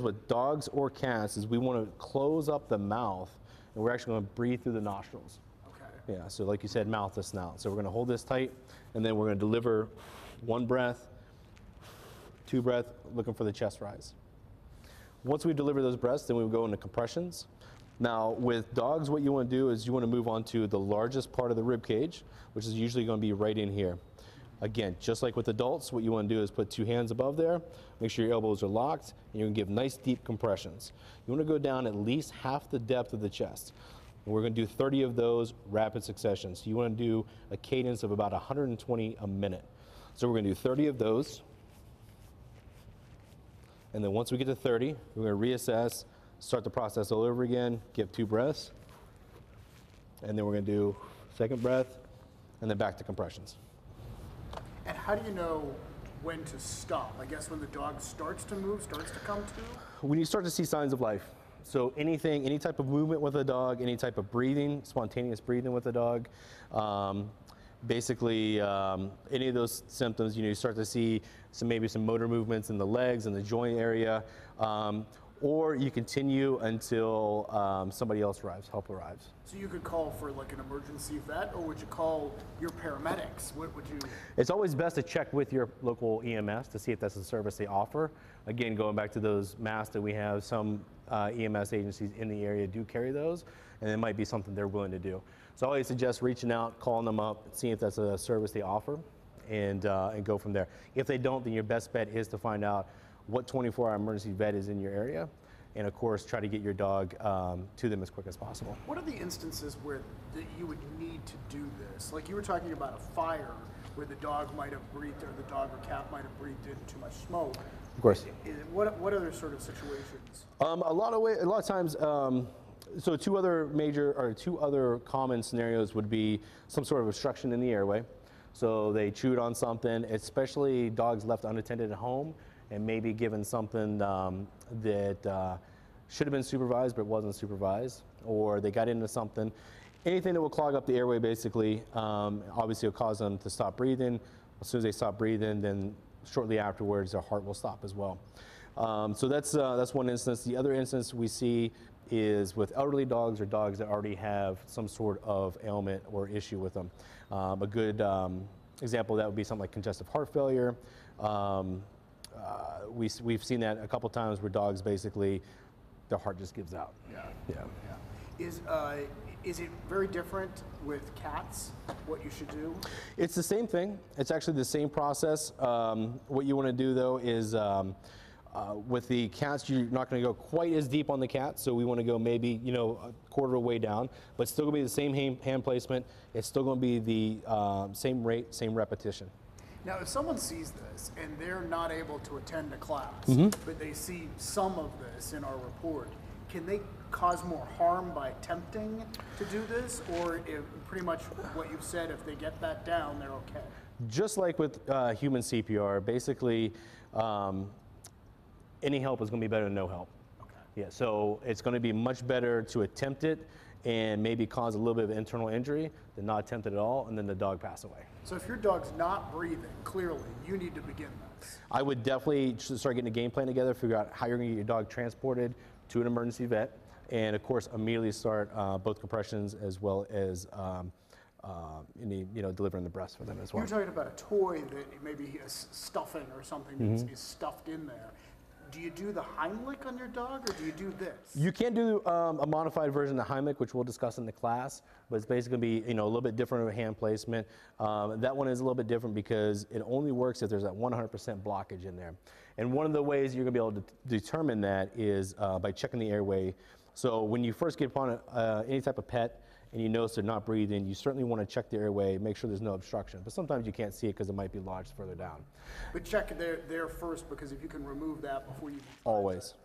with dogs or cats is we want to close up the mouth, and we're actually going to breathe through the nostrils. Okay. Yeah, so like you said, mouth to snout. So we're going to hold this tight, and then we're going to deliver 1 breath, 2 breath, looking for the chest rise. Once we deliver those breaths, then we will go into compressions. Now, with dogs, what you want to do is you want to move on to the largest part of the rib cage, which is usually going to be right in here. Again, just like with adults, what you want to do is put 2 hands above there, make sure your elbows are locked, and you're going to give nice deep compressions. You want to go down at least half the depth of the chest. And we're going to do 30 of those rapid succession. So you want to do a cadence of about 120 a minute. So we're going to do 30 of those. And then once we get to 30, we're going to reassess, start the process all over again, give 2 breaths. And then we're going to do 2nd breath, and then back to compressions. And how do you know when to stop? I guess when the dog starts to move, starts to come to? When you start to see signs of life. So anything, any type of movement with a dog, any type of breathing, spontaneous breathing with a dog, basically any of those symptoms, you start to see maybe some motor movements in the legs and the joint area, or you continue until somebody else arrives, help arrives. So you could call for like an emergency vet, or would you call your paramedics? What would you? It's always best to check with your local EMS to see if that's a service they offer. Again, going back to those masks that we have, some EMS agencies in the area do carry those, and it might be something they're willing to do. So I always suggest reaching out, calling them up, seeing if that's a service they offer, and go from there. If they don't, then your best bet is to find out what 24-hour emergency vet is in your area, and of course try to get your dog to them as quick as possible. What are the instances where you would need to do this? Like you were talking about a fire where the dog might have breathed, or the dog or cat might have breathed in too much smoke. Of course. What other sort of situations? A lot of times, so two other common scenarios would be some sort of obstruction in the airway. So they chewed on something, especially dogs left unattended at home, and maybe given something that should have been supervised but wasn't supervised, or they got into something. Anything that will clog up the airway, basically, obviously will cause them to stop breathing. As soon as they stop breathing, then shortly afterwards their heart will stop as well. So that's one instance. The other instance we see is with elderly dogs or dogs that already have some sort of ailment or issue with them. A good example of that would be something like congestive heart failure. We've seen that a couple times where dogs basically, their heart just gives out. Is it very different with cats, what you should do? It's the same thing. It's actually the same process. What you want to do though is with the cats, you're not going to go quite as deep on the cat, so we want to go maybe a quarter of the way down, but still going to be the same hand placement. It's still going to be the same rate, same repetition. Now, if someone sees this and they're not able to attend a class, but they see some of this in our report, can they cause more harm by attempting to do this, or pretty much what you've said, if they get that down, they're okay? Just like with human CPR, basically, any help is going to be better than no help. Okay. Yeah, so it's going to be much better to attempt it and maybe cause a little bit of internal injury than not attempt it at all and then the dog pass away. So if your dog's not breathing, clearly, you need to begin this. I would definitely start getting a game plan together, figure out how you're going to get your dog transported to an emergency vet, and of course immediately start both compressions as well as delivering the breast for them as well. You're talking about a toy that maybe is stuffing or something that is stuffed in there. Do you do the Heimlich on your dog, or do you do this? You can do a modified version of Heimlich, which we'll discuss in the class, but it's basically going to be a little bit different of a hand placement. That one is a little bit different because it only works if there's that 100% blockage in there. And one of the ways you're going to be able to determine that is by checking the airway. So when you first get upon any type of pet and you notice they're not breathing, you certainly want to check the airway, make sure there's no obstruction. But sometimes you can't see it because it might be lodged further down. But check there first, because if you can remove that before you... Always.